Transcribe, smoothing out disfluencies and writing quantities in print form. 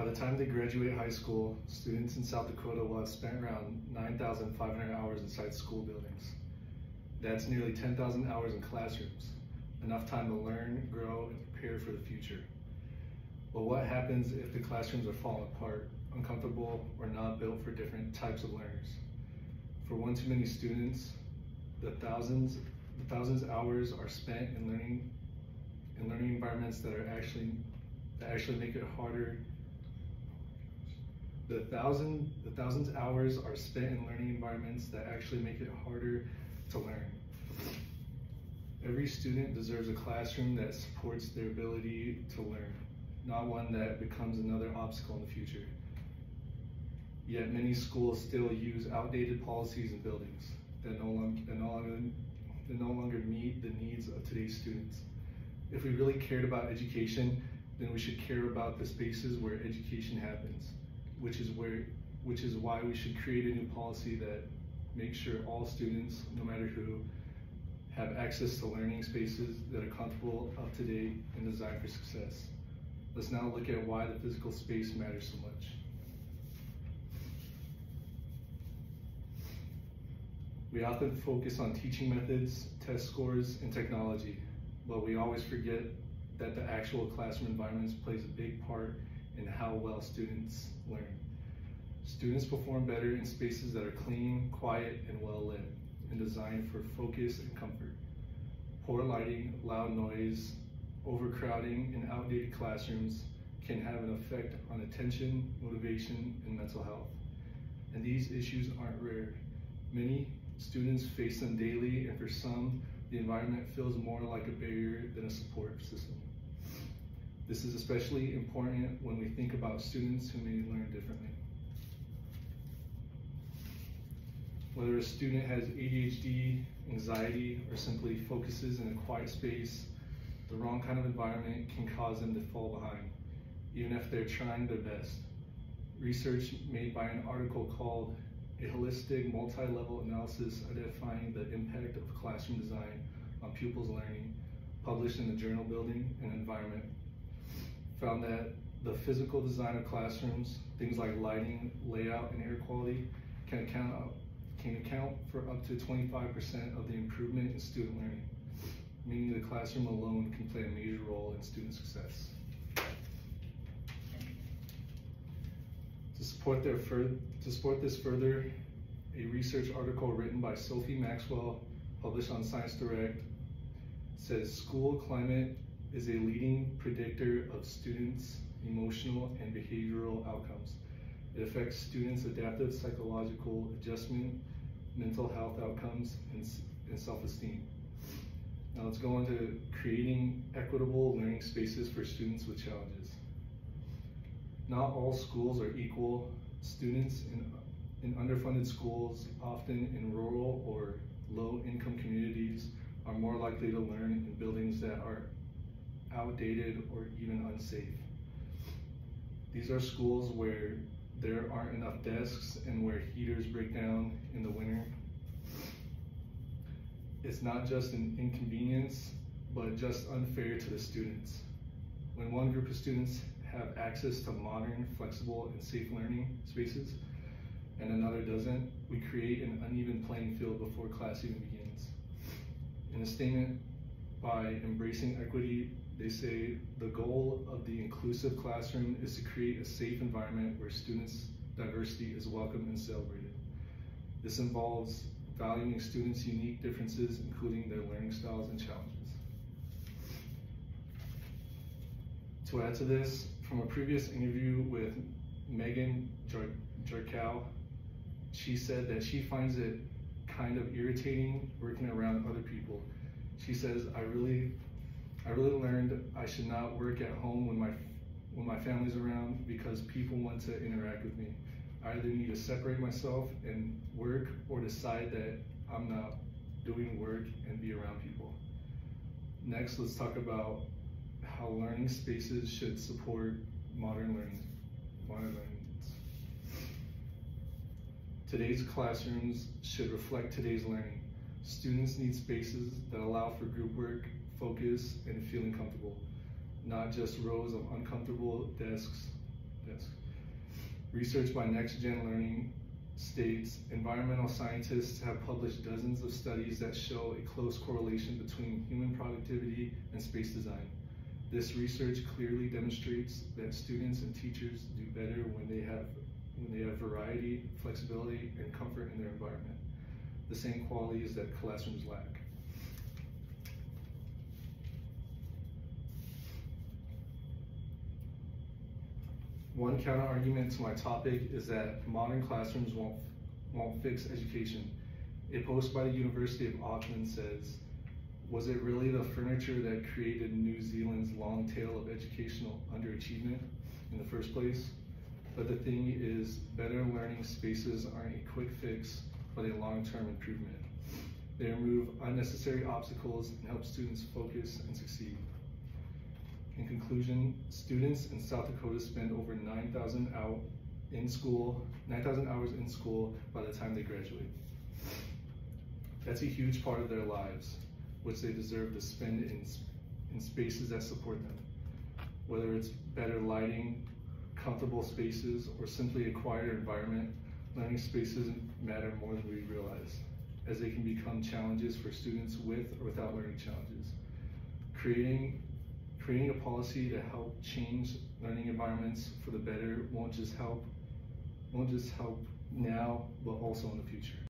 By the time they graduate high school, students in South Dakota will have spent around 9,500 hours inside school buildings. That's nearly 10,000 hours in classrooms, enough time to learn, grow, and prepare for the future. But what happens if the classrooms are falling apart, uncomfortable, or not built for different types of learners? For one too many students, the thousands of hours are spent in learning environments that actually make it harder. The thousands of hours are spent in learning environments that actually make it harder to learn. Every student deserves a classroom that supports their ability to learn, not one that becomes another obstacle in the future. Yet many schools still use outdated policies and buildings that no longer meet the needs of today's students. If we really cared about education, then we should care about the spaces where education happens, which is why we should create a new policy that makes sure all students, no matter who, have access to learning spaces that are comfortable, up to date, and designed for success. Let's now look at why the physical space matters so much. We often focus on teaching methods, test scores, and technology, but we always forget that the actual classroom environments plays a big part in how well students learn. Students perform better in spaces that are clean, quiet, and well lit, and designed for focus and comfort. Poor lighting, loud noise, overcrowding, and outdated classrooms can have an effect on attention, motivation, and mental health. And these issues aren't rare. Many students face them daily, and for some, the environment feels more like a barrier than a support system. This is especially important when we think about students who may learn differently. Whether a student has ADHD, anxiety, or simply focuses in a quiet space, the wrong kind of environment can cause them to fall behind, even if they're trying their best. Research made by an article called A Holistic Multi-Level Analysis Identifying the Impact of Classroom Design on Pupils' Learning, published in the journal Building and Environment, found that the physical design of classrooms, things like lighting, layout, and air quality, can account for up to 25% of the improvement in student learning, meaning the classroom alone can play a major role in student success. To support this further, a research article written by Sophie Maxwell, published on Science Direct, says school climate is a leading predictor of students' emotional and behavioral outcomes. It affects students' adaptive psychological adjustment, mental health outcomes, and self-esteem. Now let's go on to creating equitable learning spaces for students with challenges. Not all schools are equal. Students in underfunded schools, often in rural or low-income communities, are more likely to learn in buildings that are outdated or even unsafe. These are schools where there aren't enough desks and where heaters break down in the winter. It's not just an inconvenience, but just unfair to the students. When one group of students have access to modern, flexible, and safe learning spaces, and another doesn't, we create an uneven playing field before class even begins. In a statement by Embracing Equity, they say the goal of the inclusive classroom is to create a safe environment where students' diversity is welcome and celebrated. This involves valuing students' unique differences, including their learning styles and challenges. To add to this, from a previous interview with Megan Jarkow, she said that she finds it kind of irritating working around other people. She says, I really learned I should not work at home when my family's around because people want to interact with me. I either need to separate myself and work or decide that I'm not doing work and be around people. Next, let's talk about how learning spaces should support modern learning. Today's classrooms should reflect today's learning. Students need spaces that allow for group work, focus, and feeling comfortable, not just rows of uncomfortable desks desk. Research by Next Gen Learning states environmental scientists have published dozens of studies that show a close correlation between human productivity and space design. This research clearly demonstrates that students and teachers do better when they have variety, flexibility, and comfort in their environment, the same qualities that classrooms lack. One counter-argument to my topic is that modern classrooms won't fix education. A post by the University of Auckland says, "Was it really the furniture that created New Zealand's long tail of educational underachievement in the first place?" But the thing is, better learning spaces aren't a quick fix, but a long-term improvement. They remove unnecessary obstacles and help students focus and succeed. In conclusion, students in South Dakota spend over 9,000 hours in school by the time they graduate. That's a huge part of their lives, which they deserve to spend in spaces that support them. Whether it's better lighting, comfortable spaces, or simply a quieter environment, learning spaces matter more than we realize, as they can become challenges for students with or without learning challenges. Creating a policy to help change learning environments for the better won't just help now, but also in the future.